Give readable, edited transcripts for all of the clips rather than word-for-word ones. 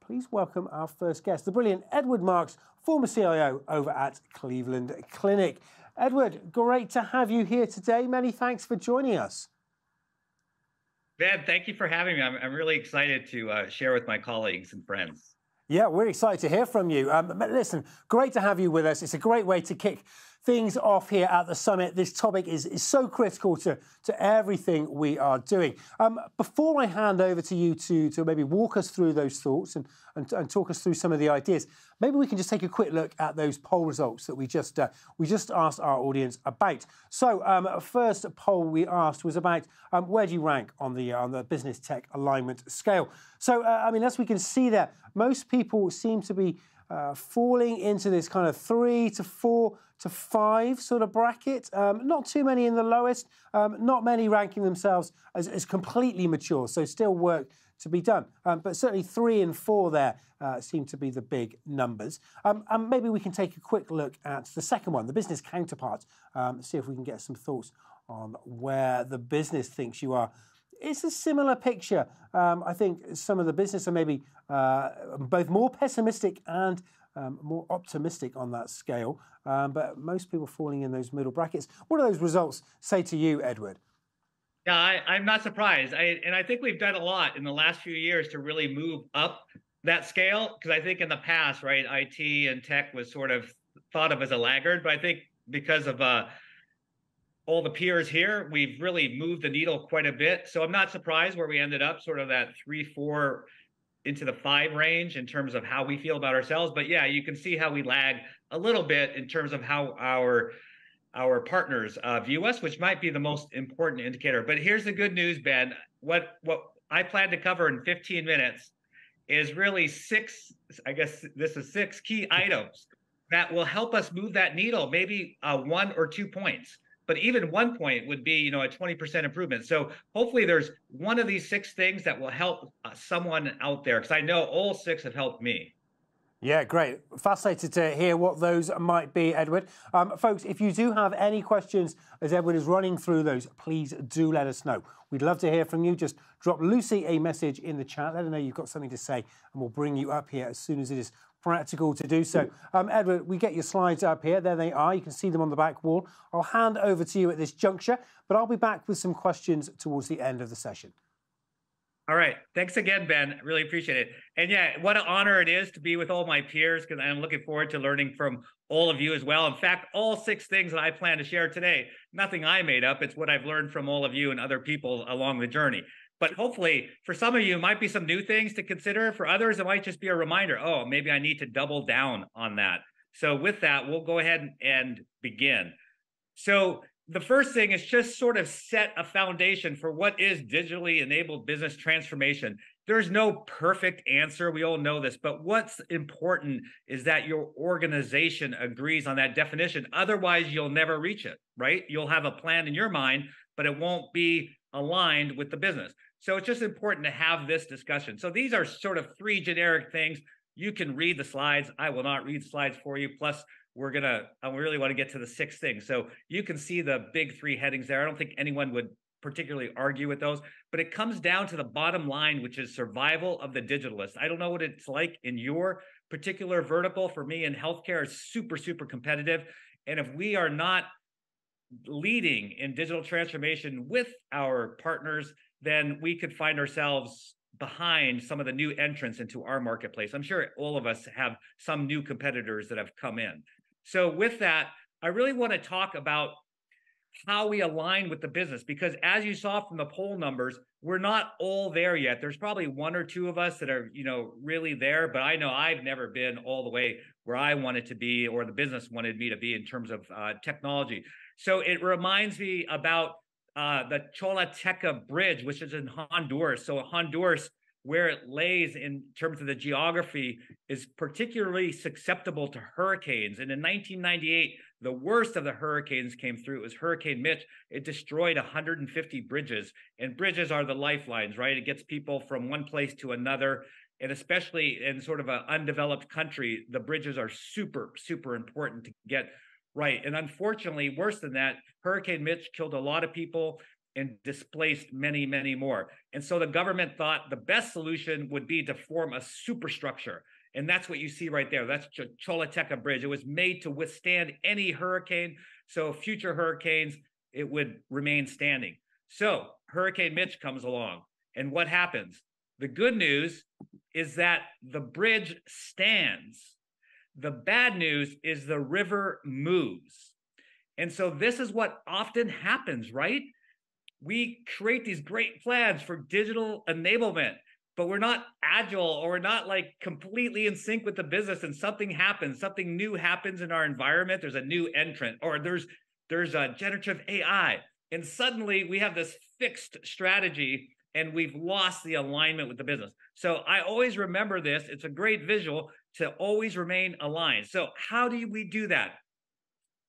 please welcome our first guest, the brilliant Edward Marks, former CIO over at Cleveland Clinic. Edward, great to have you here today. Many thanks for joining us. Ben, thank you for having me. I'm really excited to share with my colleagues and friends. Yeah, we're excited to hear from you. Listen, great to have you with us. It's a great way to kick things off here at the summit. This topic is so critical to everything we are doing. Before I hand over to you to maybe walk us through those thoughts and talk us through some of the ideas, maybe we can just take a quick look at those poll results that we just asked our audience about. So, first poll we asked was about where do you rank on the business tech alignment scale? So, as we can see there, most people seem to be falling into this kind of 3 to 4 to 5 sort of bracket. Not too many in the lowest, not many ranking themselves as completely mature, so still work to be done. But certainly 3 and 4 there seem to be the big numbers. And maybe we can take a quick look at the second one, the business counterpart, see if we can get some thoughts on where the business thinks you are. It's a similar picture. I think some of the business are maybe both more pessimistic and more optimistic on that scale, but most people falling in those middle brackets. What do those results say to you, Edward? Yeah, I'm not surprised. I think we've done a lot in the last few years to really move up that scale, because I think in the past, right, IT and tech was sort of thought of as a laggard, but I think because of all the peers here, we've really moved the needle quite a bit. So I'm not surprised where we ended up, sort of that 3, 4 into the 5 range in terms of how we feel about ourselves. But yeah, you can see how we lag a little bit in terms of how our partners view us, which might be the most important indicator. But here's the good news, Ben. What I plan to cover in 15 minutes is really 6, I guess this is 6 key items that will help us move that needle, maybe 1 or 2 points. But even 1 point would be, a 20% improvement. So hopefully there's one of these 6 things that will help someone out there, because I know all 6 have helped me. Yeah, great. Fascinated to hear what those might be, Edward. Folks, if you do have any questions as Edward is running through those, please do let us know. We'd love to hear from you. Just drop Lucy a message in the chat. Let her know you've got something to say, and we'll bring you up here as soon as it is practical to do so. Edward, we get your slides up here. There they are. You can see them on the back wall. I'll hand over to you at this juncture, but I'll be back with some questions towards the end of the session. All right. Thanks again, Ben. Really appreciate it. And yeah, what an honor it is to be with all my peers, because I'm looking forward to learning from all of you as well. In fact, all 6 things that I plan to share today, nothing I made up. It's what I've learned from all of you and other people along the journey. But hopefully, for some of you, it might be some new things to consider. For others, it might just be a reminder, oh, maybe I need to double down on that. So with that, we'll go ahead and begin. So the first thing is just sort of set a foundation for what is digitally enabled business transformation. There's no perfect answer. We all know this, but what's important is that your organization agrees on that definition. Otherwise, you'll never reach it, right? You'll have a plan in your mind, but it won't be aligned with the business. So it's just important to have this discussion. So these are sort of 3 generic things. You can read the slides. I will not read the slides for you. Plus, I really want to get to the 6 things. So you can see the big 3 headings there. I don't think anyone would particularly argue with those, but it comes down to the bottom line, which is survival of the digitalist. I don't know what it's like in your particular vertical. For me in healthcare, it's super, super competitive. And if we are not leading in digital transformation with our partners, then we could find ourselves behind some of the new entrants into our marketplace. I'm sure all of us have some new competitors that have come in. So with that, I really want to talk about how we align with the business, because as you saw from the poll numbers, we're not all there yet. There's probably 1 or 2 of us that are, really there, but I know I've never been all the way where I wanted to be, or the business wanted me to be in terms of technology. So it reminds me about the Choluteca Bridge, which is in Honduras. So Honduras, where it lays in terms of the geography, is particularly susceptible to hurricanes. And in 1998, the worst of the hurricanes came through. It was Hurricane Mitch. It destroyed 150 bridges. And bridges are the lifelines, right? It gets people from one place to another. And especially in sort of an undeveloped country, the bridges are super, super important to get right. And unfortunately, worse than that, Hurricane Mitch killed a lot of people. and displaced many, many more. And so the government thought the best solution would be to form a superstructure. And that's what you see right there. That's Choluteca Bridge. It was made to withstand any hurricane. So future hurricanes, it would remain standing. So Hurricane Mitch comes along. And what happens? The good news is that the bridge stands. The bad news is the river moves. And so this is what often happens, right? We create these great plans for digital enablement, but we're not agile, or we're not like completely in sync with the business, and something happens, something new happens in our environment. There's a new entrant, or there's a generative AI, and suddenly we have this fixed strategy and we've lost the alignment with the business. So I always remember this. It's a great visual to always remain aligned. So how do we do that?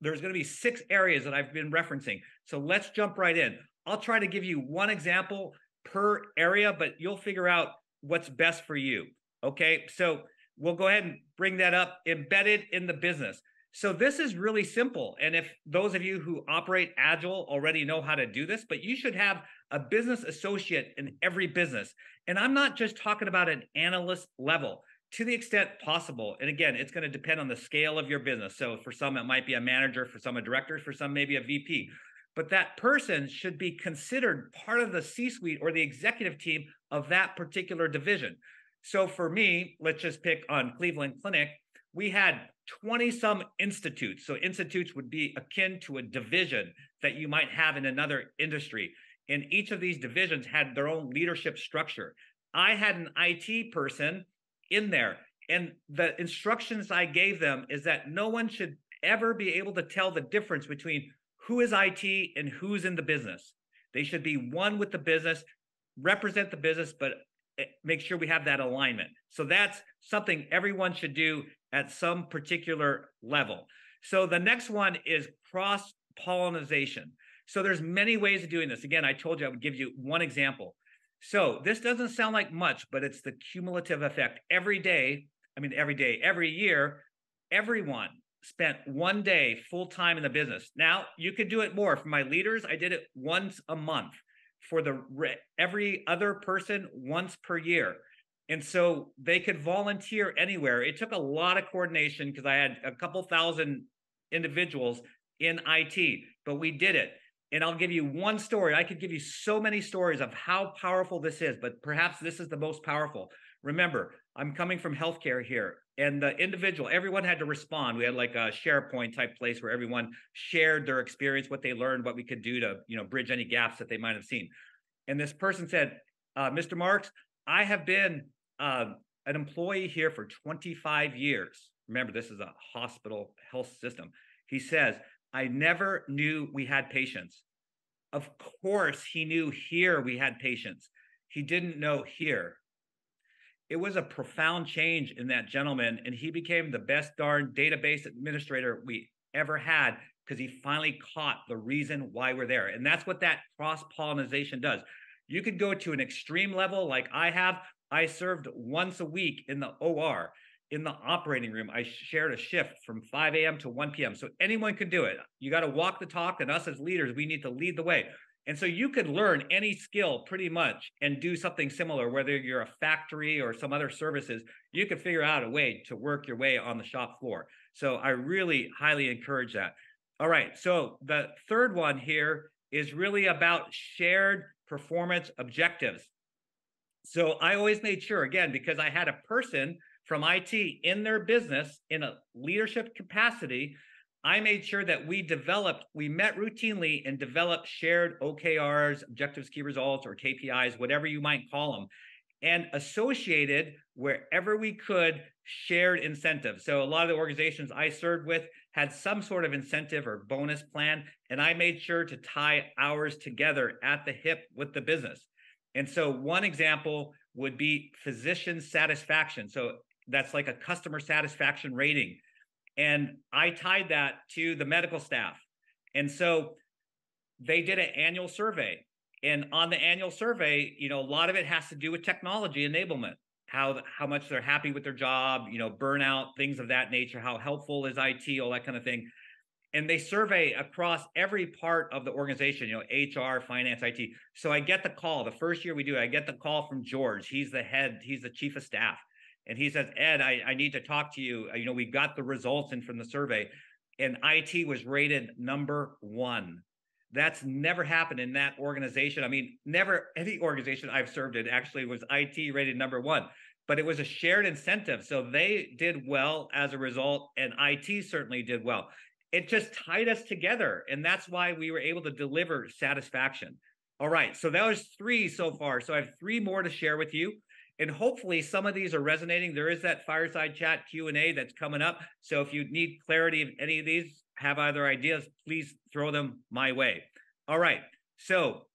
There's going to be 6 areas that I've been referencing. So let's jump right in. I'll try to give you one example per area, but you'll figure out what's best for you. Okay, so we'll go ahead and bring that up, embedded in the business. So this is really simple. And if those of you who operate Agile already know how to do this, but you should have a business associate in every business. And I'm not just talking about an analyst level, to the extent possible. And again, it's going to depend on the scale of your business. So for some, it might be a manager, for some, a director, for some, maybe a VP. But that person should be considered part of the C-suite or the executive team of that particular division. So for me, let's just pick on Cleveland Clinic. We had 20 some institutes. So institutes would be akin to a division that you might have in another industry. And each of these divisions had their own leadership structure. I had an IT person in there, and the instructions I gave them is that no one should ever be able to tell the difference between who is IT and who's in the business. They should be one with the business, represent the business, but make sure we have that alignment. So that's something everyone should do at some particular level. So the next one is cross-pollination. So there's many ways of doing this. Again, I told you I would give you one example. So this doesn't sound like much, but it's the cumulative effect. Every year, everyone spent 1 day full-time in the business. Now, you could do it more. For my leaders, I did it once a month. For every other person, once per year. And so they could volunteer anywhere. It took a lot of coordination because I had a couple thousand individuals in IT, but we did it. And I'll give you one story. I could give you so many stories of how powerful this is, but perhaps this is the most powerful. Remember, I'm coming from healthcare here, and the individual, everyone had to respond. We had like a SharePoint type place where everyone shared their experience, what they learned, what we could do to, bridge any gaps that they might have seen. And this person said, Mr. Marks, I have been an employee here for 25 years. Remember, this is a hospital health system. He says, I never knew we had patients. Of course, he knew here we had patients. He didn't know here. It was a profound change in that gentleman, and he became the best darn database administrator we ever had because he finally caught the reason why we're there. And that's what that cross-pollination does. You could go to an extreme level like I have. I served once a week in the OR. In the operating room, I shared a shift from 5 a.m. to 1 p.m. So anyone could do it. You got to walk the talk, and us as leaders, we need to lead the way. And so you could learn any skill pretty much and do something similar, whether you're a factory or some other services, you could figure out a way to work your way on the shop floor. So I really highly encourage that. All right, so the third one here is really about shared performance objectives. So I always made sure, again, because I had a person from IT in their business in a leadership capacity, I made sure that we met routinely and developed shared OKRs, objectives, key results, or KPIs, whatever you might call them, and associated wherever we could shared incentives. So a lot of the organizations I served with had some sort of incentive or bonus plan, and I made sure to tie ours together at the hip with the business. And so one example would be physician satisfaction. So that's like a customer satisfaction rating. And I tied that to the medical staff. And so they did an annual survey. And on the annual survey, a lot of it has to do with technology enablement, how much they're happy with their job, burnout, things of that nature, how helpful is IT, all that kind of thing. and they survey across every part of the organization, HR, finance, IT. So I get the call. The first year we do it, I get the call from George. He's the head, he's the chief of staff. And he says, Ed, I need to talk to you. We got the results in from the survey, and IT was rated #1. That's never happened in that organization. I mean, never any organization I've served in actually was IT rated #1, but it was a shared incentive. So they did well as a result, and IT certainly did well. It just tied us together, and that's why we were able to deliver satisfaction. All right, so that was 3 so far. So I have 3 more to share with you, and hopefully some of these are resonating. There is that fireside chat Q&A that's coming up. So if you need clarity of any of these, have other ideas, please throw them my way. All right, so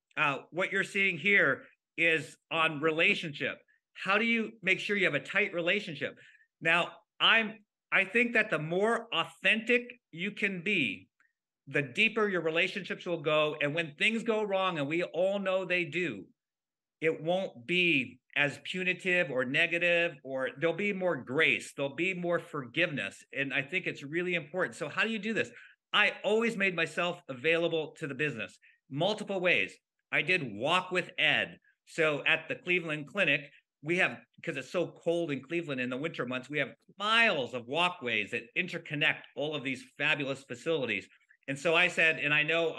what you're seeing here is on relationship. How do you make sure you have a tight relationship? Now, I think that the more authentic you can be, the deeper your relationships will go. And when things go wrong, and we all know they do, it won't be as punitive or negative, or there'll be more grace, there'll be more forgiveness. And I think it's really important. So how do you do this? I always made myself available to the business multiple ways. I did walk with Ed. So at the Cleveland Clinic, we have, because it's so cold in Cleveland in the winter months, we have miles of walkways that interconnect all of these fabulous facilities. And so I said, and I know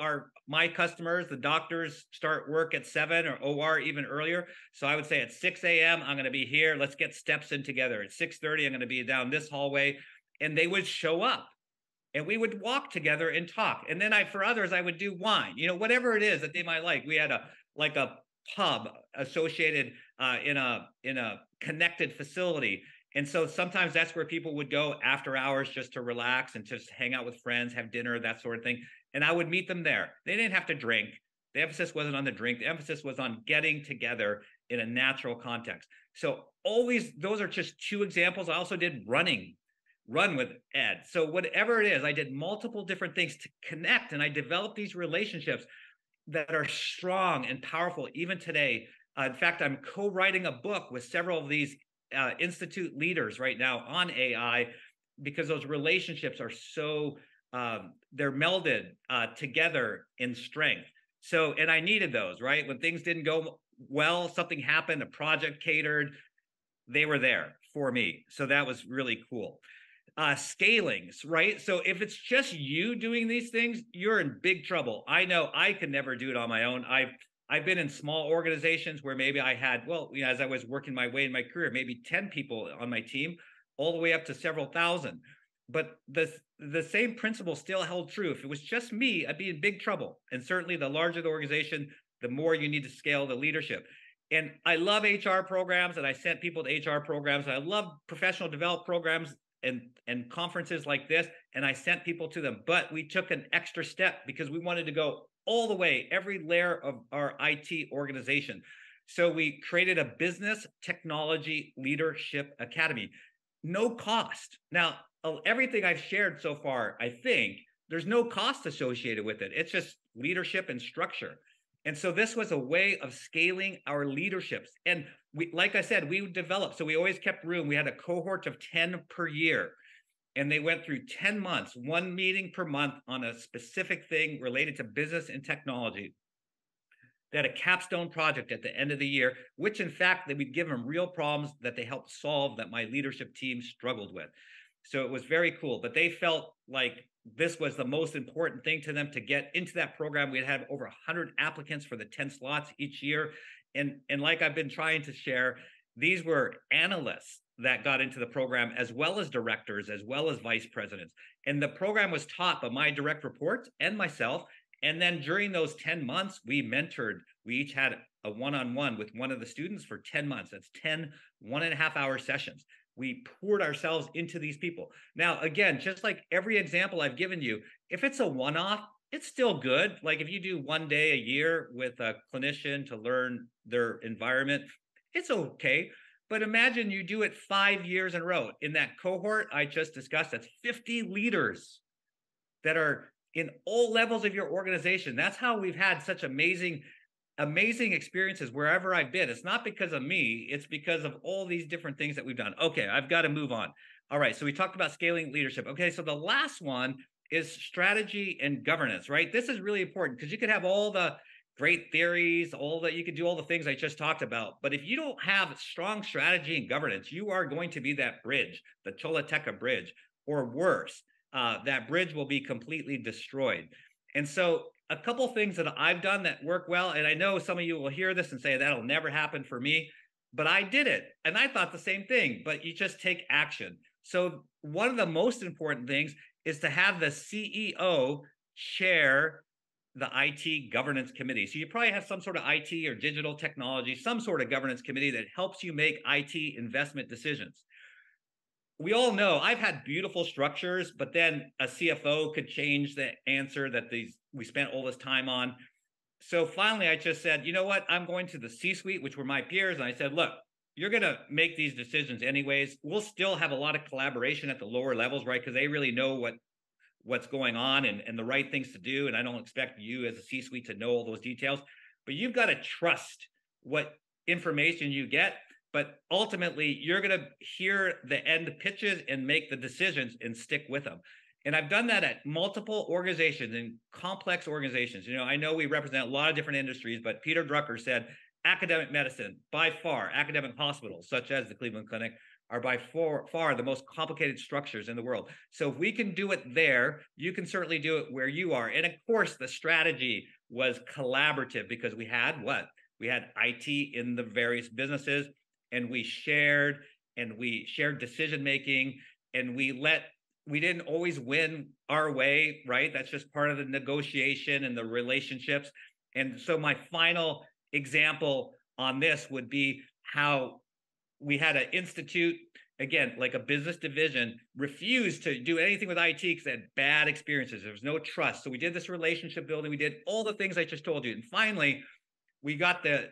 my customers, the doctors, start work at 7 or OR even earlier. So I would say at 6 a.m., I'm going to be here. Let's get steps in together. At 6:30, I'm going to be down this hallway. And they would show up, and we would walk together and talk. And then for others, I would do wine, whatever it is that they might like. We had a pub associated in a connected facility. And so sometimes that's where people would go after hours just to relax and just hang out with friends, have dinner, that sort of thing. And I would meet them there. They didn't have to drink. The emphasis wasn't on the drink. The emphasis was on getting together in a natural context. So always, those are just 2 examples. I also did run with Ed. So whatever it is, I did multiple different things to connect, and I developed these relationships that are strong and powerful even today. In fact, I'm co-writing a book with several of these institute leaders right now on AI, because those relationships are so, they're melded together in strength. So, and I needed those, right? When things didn't go well, something happened, a project catered, they were there for me. So that was really cool. Scalings, right? So if it's just you doing these things, you're in big trouble. I know I could never do it on my own. I've been in small organizations where maybe I had, as I was working my way in my career, maybe 10 people on my team, all the way up to several thousand. But the same principle still held true. If it was just me, I'd be in big trouble. And certainly the larger the organization, the more you need to scale the leadership. And I love HR programs, and I sent people to HR programs. I love professional development programs and conferences like this, and I sent people to them. But we took an extra step because we wanted to go all the way, every layer of our IT organization. So we created a business technology leadership academy, no cost. Now, everything I've shared so far, I think there's no cost associated with it. It's just leadership and structure. And so this was a way of scaling our leaderships. And we, like I said, we developed, so we always kept room. We had a cohort of 10 per year, and they went through 10 months, 1 meeting per month on a specific thing related to business and technology. They had a capstone project at the end of the year, which in fact, they would give them real problems that they helped solve that my leadership team struggled with. So it was very cool, but they felt like this was the most important thing to them to get into that program. We had over 100 applicants for the 10 slots each year. And like I've been trying to share, these were analysts that got into the program, as well as directors, as well as vice presidents. And the program was taught by my direct reports and myself. And then during those 10 months, we mentored. We each had a one-on-one with one of the students for 10 months. That's 10 1.5-hour sessions. We poured ourselves into these people. Now, again, just like every example I've given you, if it's a one-off, it's still good. Like if you do 1 day a year with a clinician to learn their environment, it's okay. But imagine you do it 5 years in a row. In that cohort I just discussed, that's 50 leaders that are in all levels of your organization. That's how we've had such amazing experiences wherever I've been. It's not because of me, it's because of all these different things that we've done. Okay, I've got to move on. All right, so we talked about scaling leadership. Okay, so the last one is strategy and governance, right? This is really important because you could have all the great theories, you could do all the things I just talked about. But if you don't have strong strategy and governance, you are going to be that bridge, the Choluteca Bridge, or worse. That bridge will be completely destroyed. And so a couple things that I've done that work well, and I know some of you will hear this and say that'll never happen for me, but I did it. And I thought the same thing, but you just take action. So one of the most important things is to have the CEO chair the IT governance committee. So you probably have some sort of IT or digital technology, some sort of governance committee that helps you make IT investment decisions. We all know I've had beautiful structures, but then a CFO could change the answer that we spent all this time on. So finally, I just said, you know what? I'm going to the C-suite, which were my peers. And I said, look, you're going to make these decisions anyways. We'll still have a lot of collaboration at the lower levels, right? Because they really know what's going on and the right things to do. And I don't expect you as a C-suite to know all those details, but you've got to trust what information you get. But ultimately, you're going to hear the end pitches and make the decisions and stick with them. And I've done that at multiple organizations and complex organizations. You know, I know we represent a lot of different industries, but Peter Drucker said academic medicine, by far, academic hospitals, such as the Cleveland Clinic, are by far the most complicated structures in the world. So if we can do it there, you can certainly do it where you are. And of course, the strategy was collaborative because we had what? We had IT in the various businesses, and we shared decision-making, and we didn't always win our way, right? That's just part of the negotiation and the relationships. And so my final example on this would be how we had an institute, again, like a business division, refused to do anything with IT because they had bad experiences. There was no trust. So we did this relationship building. We did all the things I just told you. And finally, we got the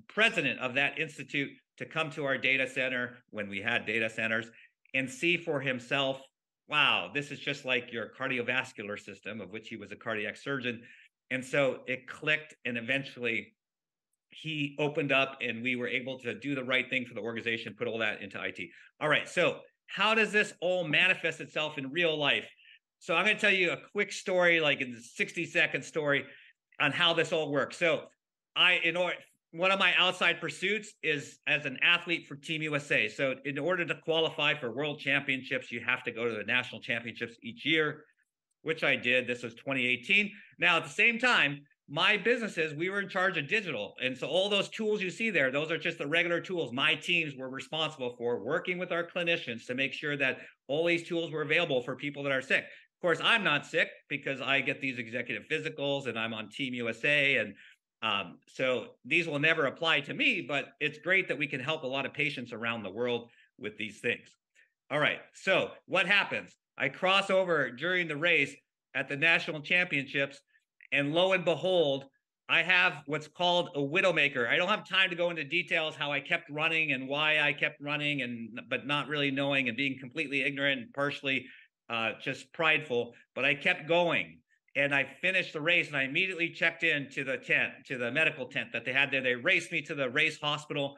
president of that institute to come to our data center when we had data centers and see for himself, wow, this is just like your cardiovascular system, of which he was a cardiac surgeon. And so it clicked, and eventually he opened up and we were able to do the right thing for the organization, put all that into IT. All right, so how does this all manifest itself in real life? So I'm going to tell you a quick story, like in the 60-second story on how this all works. So one of my outside pursuits is as an athlete for Team USA. So in order to qualify for world championships, you have to go to the national championships each year, which I did. This was 2018. Now, at the same time, my businesses, we were in charge of digital. And so all those tools you see there, those are just the regular tools my teams were responsible for, working with our clinicians to make sure that all these tools were available for people that are sick. Of course, I'm not sick because I get these executive physicals and I'm on Team USA. And so these will never apply to me, but it's great that we can help a lot of patients around the world with these things. All right, so what happens? I cross over during the race at the national championships, and lo and behold, I have what's called a widowmaker. I don't have time to go into details how I kept running and why I kept running, but not really knowing and being completely ignorant and partially just prideful, but I kept going. And I finished the race, and I immediately checked in to the tent, to the medical tent that they had there. They raced me to the race hospital,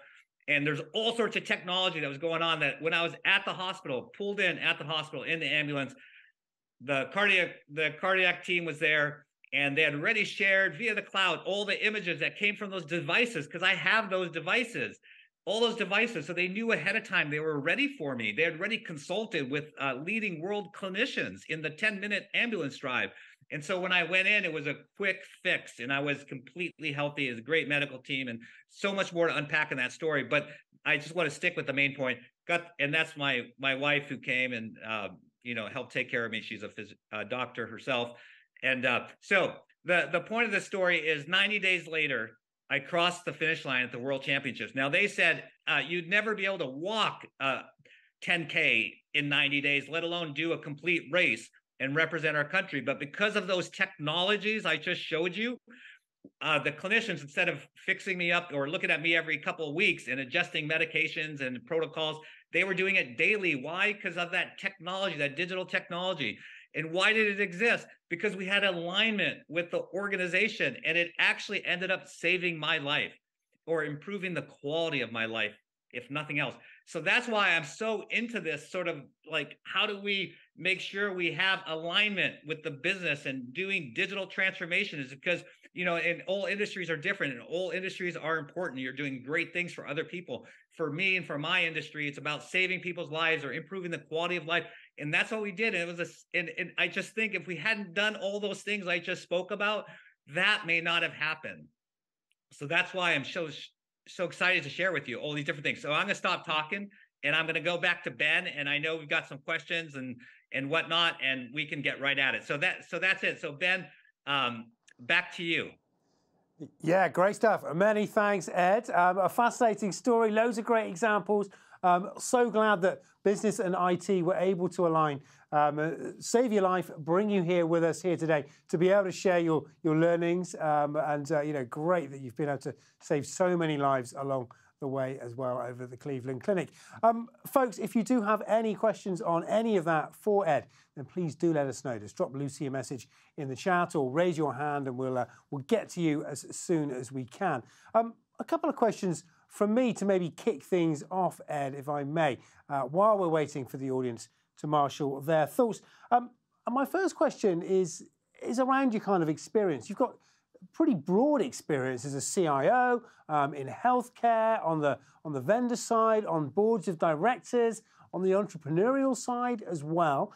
and there's all sorts of technology that was going on that when I was at the hospital, pulled in at the hospital in the ambulance, the cardiac team was there, and they had already shared via the cloud all the images that came from those devices, because I have those devices, all those devices. So they knew ahead of time, they were ready for me. They had already consulted with leading world clinicians in the 10-minute ambulance drive. And so when I went in, it was a quick fix, and I was completely healthy. It was a great medical team, and so much more to unpack in that story. But I just want to stick with the main point. And that's my wife who came and helped take care of me. She's a doctor herself. And so the point of the story is 90 days later, I crossed the finish line at the World Championships. Now, they said you'd never be able to walk 10K in 90 days, let alone do a complete race and represent our country. But because of those technologies I just showed you, the clinicians, instead of fixing me up or looking at me every couple of weeks and adjusting medications and protocols, they were doing it daily. Why? Because of that technology, that digital technology. And why did it exist? Because we had alignment with the organization, and it actually ended up saving my life or improving the quality of my life if nothing else. So that's why I'm so into this sort of like, how do we make sure we have alignment with the business and doing digital transformation, is because, you know, and all industries are different and all industries are important. You're doing great things for other people. For me and for my industry, it's about saving people's lives or improving the quality of life. And that's what we did. And it was and I just think if we hadn't done all those things I just spoke about, that may not have happened. So that's why I'm so excited to share with you all these different things. So I'm going to stop talking and I'm going to go back to Ben. And I know we've got some questions and whatnot, and we can get right at it. So that's it. So Ben, back to you. Yeah, great stuff. Many thanks, Ed. A fascinating story, loads of great examples. So glad that business and IT were able to align, save your life, bring you here with us here today to be able to share your learnings. You know, great that you've been able to save so many lives along the way as well over at the Cleveland Clinic. Folks, if you do have any questions on any of that for Ed, then please do let us know. Just drop Lucy a message in the chat or raise your hand and we'll get to you as soon as we can. A couple of questions from me to maybe kick things off, Ed, if I may, while we're waiting for the audience to marshal their thoughts. And my first question is around your kind of experience. You've got pretty broad experience as a CIO in healthcare, on the vendor side, on boards of directors, on the entrepreneurial side as well.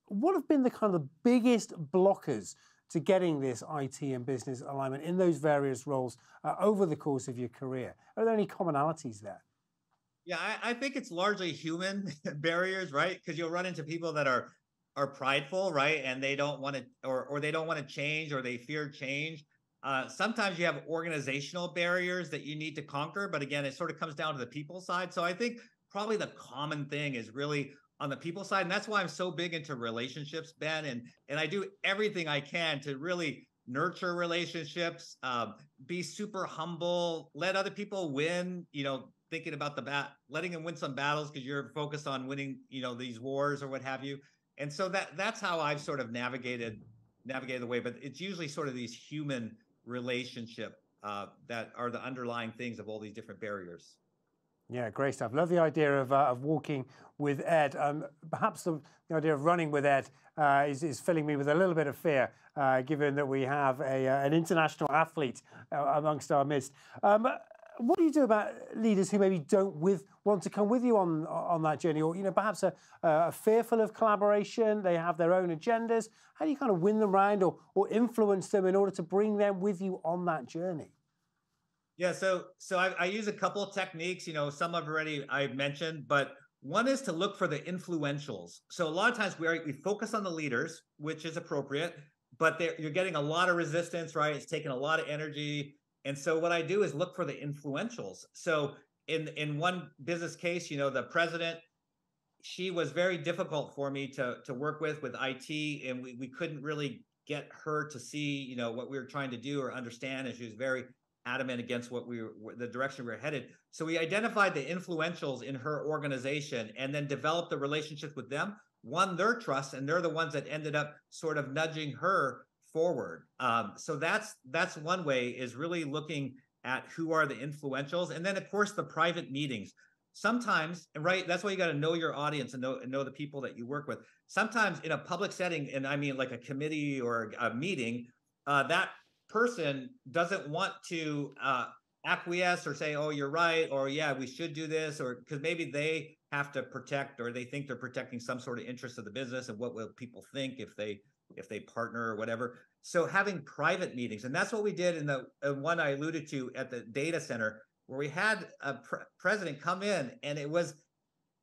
What have been the kind of the biggest blockers to getting this IT and business alignment in those various roles over the course of your career? Are there any commonalities there? Yeah, I think it's largely human barriers, right? Because you'll run into people that are prideful, right? And they don't want to, or they don't want to change, or they fear change. Sometimes you have organizational barriers that you need to conquer, but again, it sort of comes down to the people side. So I think probably the common thing is really on the people side, and that's why I'm so big into relationships, Ben. And I do everything I can to really nurture relationships, be super humble, let other people win. You know, thinking about letting them win some battles because you're focused on winning, you know, these wars or what have you. And so that's how I've sort of navigated the way. But it's usually sort of these human relationship that are the underlying things of all these different barriers. Yeah, great stuff. Love the idea of walking with Ed. Perhaps the idea of running with Ed is filling me with a little bit of fear, given that we have an international athlete amongst our midst. What do you do about leaders who maybe don't want to come with you on that journey, or perhaps are fearful of collaboration? They have their own agendas. How do you kind of win them round or influence them in order to bring them with you on that journey? Yeah, so I use a couple of techniques. Some I've mentioned, but one is to look for the influentials. So a lot of times we focus on the leaders, which is appropriate, but you're getting a lot of resistance, right? It's taking a lot of energy. And so what I do is look for the influentials. So in one business case, the president, she was very difficult for me to work with IT, and we couldn't really get her to see, what we were trying to do or understand, and she was very adamant against the direction we were headed. So we identified the influentials in her organization and then developed the relationships with them, won their trust, and they're the ones that ended up sort of nudging her forward. So that's one way, is really looking at who are the influentials. And then of course the private meetings. Sometimes, right, that's why you got to know your audience and know the people that you work with. Sometimes in a public setting, and I mean like a committee or a meeting, that person doesn't want to acquiesce or say, oh, you're right, or yeah, we should do this, or because maybe they have to protect, or they think they're protecting some sort of interest of the business, and what will people think if they partner or whatever. So having private meetings, and that's what we did in the one I alluded to at the data center, where we had a president come in, and it was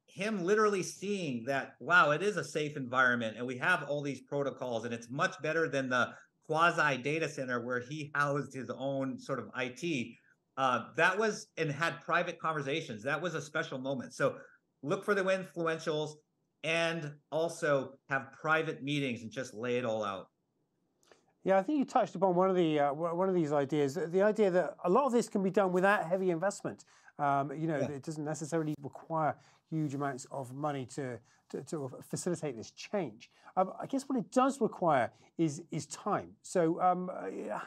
him literally seeing that, wow, it is a safe environment, and we have all these protocols, and it's much better than the quasi data center where he housed his own sort of IT. That was, and had private conversations. That was a special moment. So look for the influentials, and also have private meetings and just lay it all out. Yeah, I think you touched upon one of these ideas, the idea that a lot of this can be done without heavy investment. It doesn't necessarily require huge amounts of money to facilitate this change. I guess what it does require is time. So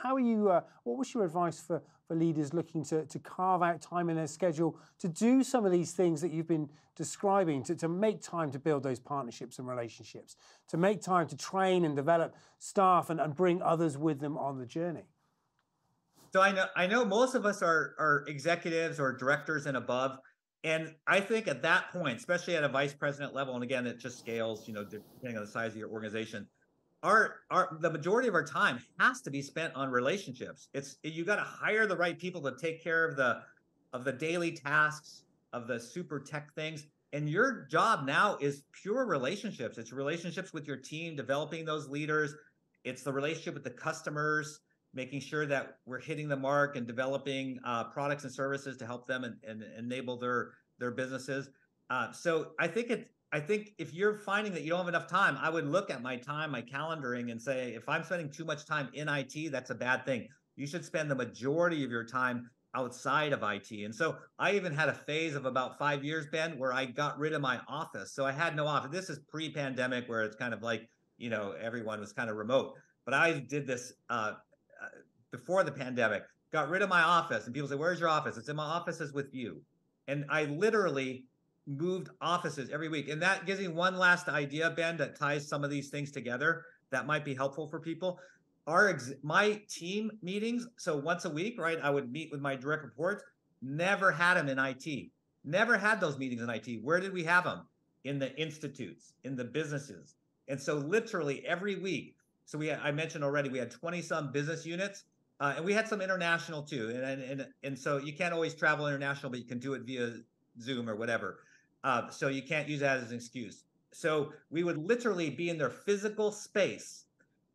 how are you, what was your advice for leaders looking to carve out time in their schedule to do some of these things that you've been describing, to make time to build those partnerships and relationships, to make time to train and develop staff and bring others with them on the journey? So I know most of us are executives or directors and above. And I think at that point, especially at a vice president level, and again, it just scales, depending on the size of your organization, the majority of our time has to be spent on relationships. You got to hire the right people to take care of the daily tasks, of the super tech things. And your job now is pure relationships. It's relationships with your team, developing those leaders. It's the relationship with the customers, making sure that we're hitting the mark and developing products and services to help them and enable their businesses. So I think if you're finding that you don't have enough time, I would look at my time, my calendaring, and say, if I'm spending too much time in IT, that's a bad thing. You should spend the majority of your time outside of IT. And so I even had a phase of about 5 years, Ben, where I got rid of my office. So I had no office. This is pre-pandemic, where it's kind of like, everyone was kind of remote. But I did this before the pandemic, got rid of my office, and people say, "Where's your office?" It's in my offices with you. And I literally moved offices every week. And that gives me one last idea, Ben, that ties some of these things together that might be helpful for people. My team meetings, so once a week, right, I would meet with my direct reports, never had them in IT. Never had those meetings in IT. Where did we have them? In the institutes, in the businesses. And so literally every week, so I mentioned already, we had 20 some business units. And we had some international too. And so you can't always travel international, but you can do it via Zoom or whatever. So you can't use that as an excuse. So we would literally be in their physical space.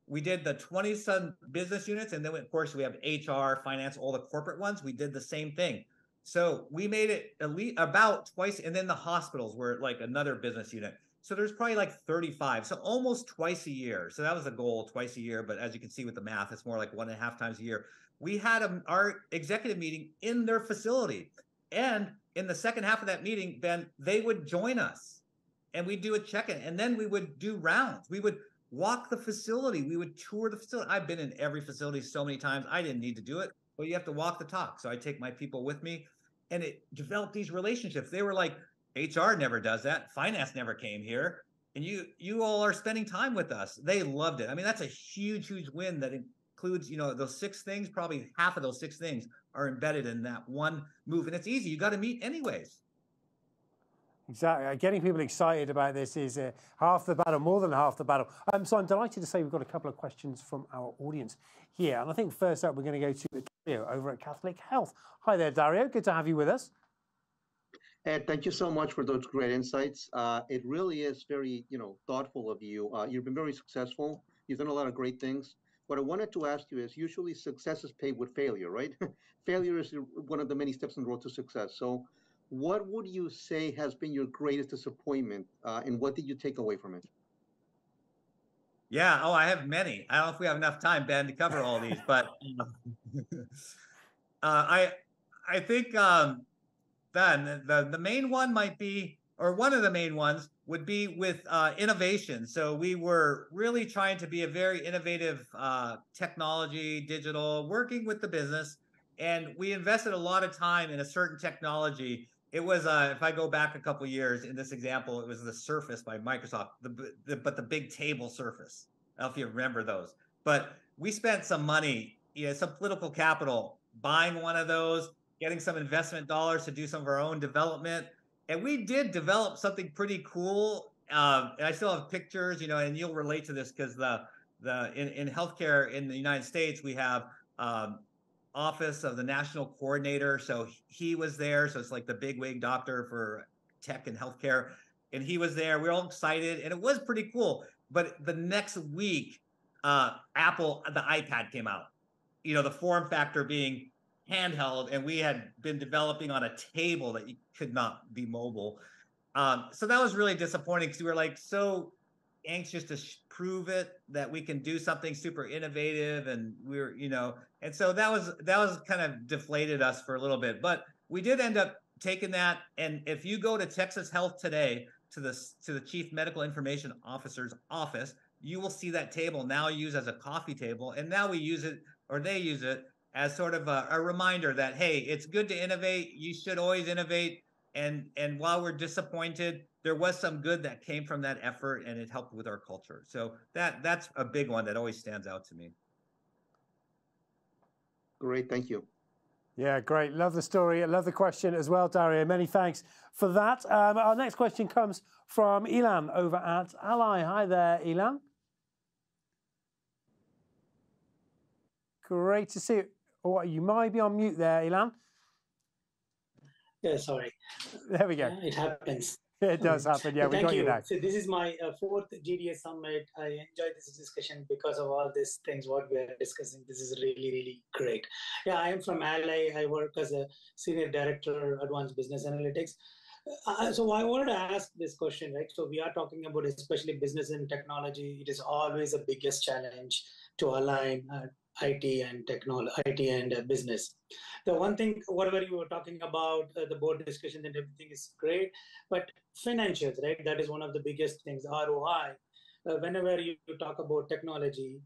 We did the 20 some business units. And then, of course, we have HR, finance, all the corporate ones. We did the same thing. So we made it about twice. And then the hospitals were like another business unit. So there's probably like 35, so almost twice a year. So that was the goal, twice a year. But as you can see with the math, it's more like 1.5 times a year. We had our executive meeting in their facility. And in the second half of that meeting, Ben, they would join us and we'd do a check-in. And then we would do rounds. We would walk the facility. We would tour the facility. I've been in every facility so many times. I didn't need to do it, but you have to walk the talk. So I take my people with me, and it developed these relationships. They were like, HR never does that. Finance never came here. And you all are spending time with us. They loved it. I mean, that's a huge, huge win that includes, those 6 things, probably half of those 6 things are embedded in that one move. And it's easy. You got to meet anyways. Exactly. Getting people excited about this is half the battle, more than half the battle. So I'm delighted to say we've got a couple of questions from our audience here. And I think first up, we're going to go to Dario over at Catholic Health. Hi there, Dario. Good to have you with us. Ed, thank you so much for those great insights. It really is very, thoughtful of you. You've been very successful. You've done a lot of great things. What I wanted to ask you is, usually success is paved with failure, right? Failure is one of the many steps on the road to success. So what would you say has been your greatest disappointment, and what did you take away from it? Yeah. Oh, I have many. I don't know if we have enough time, Ben, to cover all these, but I think Ben, the main one might be, or one of the main ones would be with innovation. So we were really trying to be a very innovative technology, digital, working with the business. And we invested a lot of time in a certain technology. It was, if I go back a couple of years in this example, it was the Surface by Microsoft, but the big table Surface. I don't know if you remember those. But we spent some money, some political capital buying one of those, getting some investment dollars to do some of our own development. And we did develop something pretty cool. And I still have pictures, and you'll relate to this because in healthcare in the United States, we have Office of the National Coordinator. So he was there. So it's like the bigwig doctor for tech and healthcare. And he was there. We were all excited. And it was pretty cool. But the next week, Apple, the iPad came out. The form factor being handheld, and we had been developing on a table that you could not be mobile. So that was really disappointing because we were like so anxious to prove it that we can do something super innovative, and we were, and so that was kind of deflated us for a little bit. But we did end up taken that, and if you go to Texas Health today to the Chief Medical Information Officer's office, you will see that table now used as a coffee table, and now we use it, or they use it, as sort of a reminder that, hey, it's good to innovate. You should always innovate. And while we're disappointed, there was some good that came from that effort, and it helped with our culture. So that's a big one that always stands out to me. Great, thank you. Yeah, great. Love the story. I love the question as well, Dario. Many thanks for that. Our next question comes from Ilan over at Ally. Hi there, Ilan. Great to see you. Oh, you might be on mute there, Ilan. Yeah, sorry. There we go. It happens. It does happen. Yeah, we got you now. So this is my fourth GDS summit. I enjoyed this discussion because of all these things what we are discussing. This is really, really great. Yeah, I am from Ally. I work as a senior director, advanced business analytics. So I wanted to ask this question, right? So we are talking about especially business and technology. It is always the biggest challenge to align IT and technology, IT and business. The one thing, whatever you were talking about, the board discussion and everything is great, but financials, right? That is one of the biggest things, ROI. Whenever you talk about technology,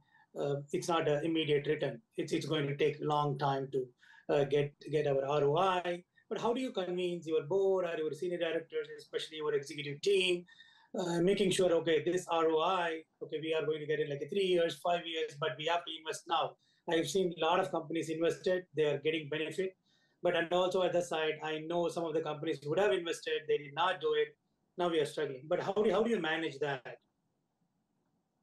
it's not an immediate return. It's going to take a long time to get our ROI. But how do you convince your board or your senior directors, especially your executive team, making sure, okay, this ROI, okay, we are going to get it like 3 years, 5 years, but we have to invest now. I've seen a lot of companies invested, they are getting benefit. But and also at the side, I know some of the companies would have invested, they did not do it. Now we are struggling. But how do you manage that?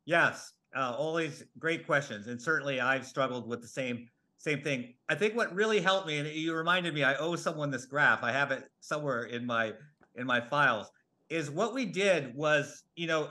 Yes, always great questions. And certainly I've struggled with the same thing. I think what really helped me, and you reminded me, I owe someone this graph. I have it somewhere in my files. Is what we did was,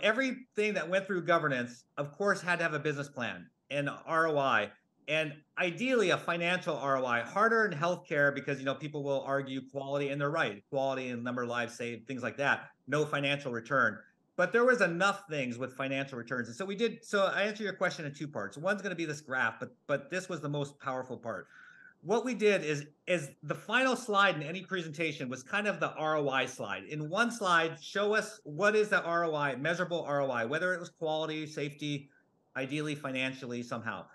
everything that went through governance, of course, had to have a business plan and ROI, and ideally a financial ROI. Harder in healthcare because, people will argue quality, and they're right, quality and number of lives saved, things like that, no financial return. But there was enough things with financial returns. And so we did, so I answer your question in 2 parts. One's going to be this graph, but this was the most powerful part. What we did is the final slide in any presentation was kind of the ROI slide. In one slide, show us what is the ROI, measurable ROI, whether it was quality, safety, ideally financially somehow.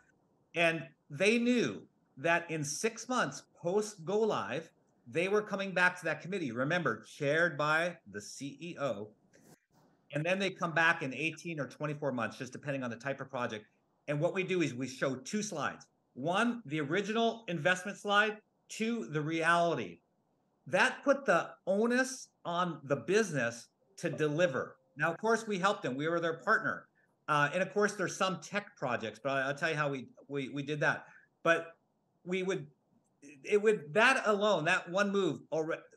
And they knew that in 6 months post go live, they were coming back to that committee. Remember, chaired by the CEO. And then they come back in 18 or 24 months, just depending on the type of project. And what we do is we show 2 slides. 1, the original investment slide. 2, the reality. That put the onus on the business to deliver. Now, of course, we helped them. We were their partner. And of course, there's some tech projects, but I'll tell you how we did that. But that alone, that one move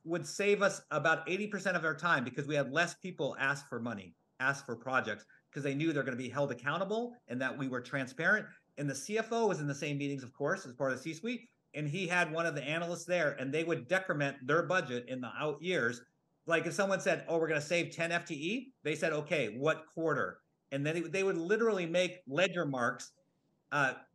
would save us about 80% of our time because we had less people ask for money, ask for projects, because they knew they're going to be held accountable and that we were transparent. And the CFO was in the same meetings, of course, as part of the C-suite. And he had one of the analysts there, and they would decrement their budget in the out years. Like if someone said, oh, we're going to save 10 FTE, they said, okay, what quarter? And then they would literally make ledger marks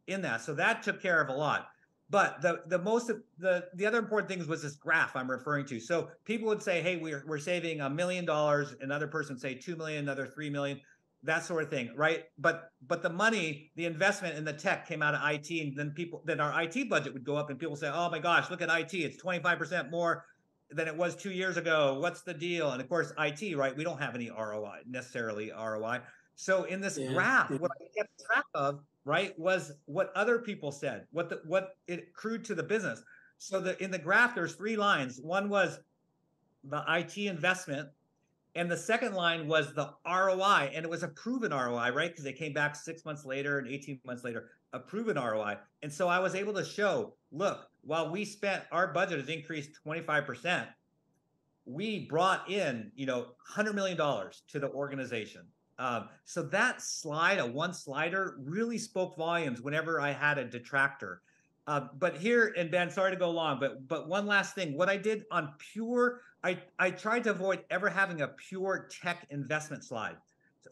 in that. So that took care of a lot. But the other important thing was this graph I'm referring to. So people would say, hey, we're saving $1 million. Another person would say 2 million, another 3 million. That sort of thing, right? But the money, the investment in the tech came out of IT, and then our IT budget would go up, and people say, "Oh my gosh, look at IT! It's 25% more than it was 2 years ago. What's the deal?" And of course, IT, right? We don't have any necessarily ROI. So in this graph, what I kept track of, right, was what other people said, what it accrued to the business. So in the graph, there's 3 lines. One was the IT investment. And the second line was the ROI, and it was a proven ROI, right? Because they came back 6 months later and 18 months later, a proven ROI. And so I was able to show, look, while our budget has increased 25%, we brought in, $100 million to the organization. So that slide, a one slider, really spoke volumes whenever I had a detractor. But here, and Ben, sorry to go long, but one last thing. What I did on I tried to avoid ever having a pure tech investment slide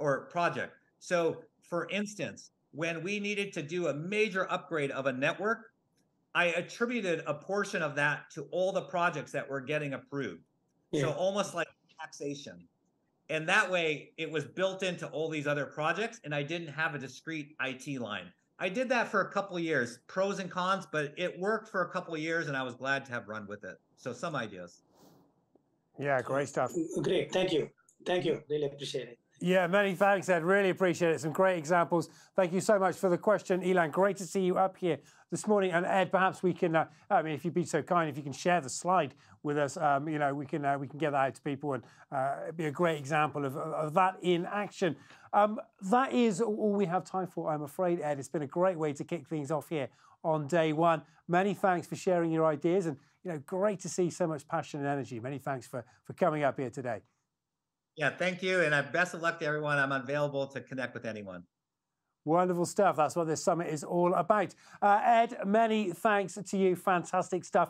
or project. So for instance, when we needed to do a major upgrade of a network, I attributed a portion of that to all the projects that were getting approved. Yeah. So almost like taxation. And that way it was built into all these other projects, and I didn't have a discrete IT line. I did that for a couple of years, pros and cons, but it worked for a couple of years, and I was glad to have run with it. So some ideas. Yeah, great stuff. Great. Thank you. Thank you. Really appreciate it. Yeah, many thanks, Ed. Really appreciate it. Some great examples. Thank you so much for the question, Elan. Great to see you up here this morning. And Ed, perhaps we can, I mean, if you'd be so kind, if you can share the slide with us, you know, we can get that out to people, and it'd be a great example of that in action. That is all we have time for, I'm afraid, Ed. It's been a great way to kick things off here on day one. Many thanks for sharing your ideas, and you know, great to see so much passion and energy. Many thanks for coming up here today. Yeah, thank you. And best of luck to everyone. I'm available to connect with anyone. Wonderful stuff. That's what this summit is all about. Ed, many thanks to you. Fantastic stuff.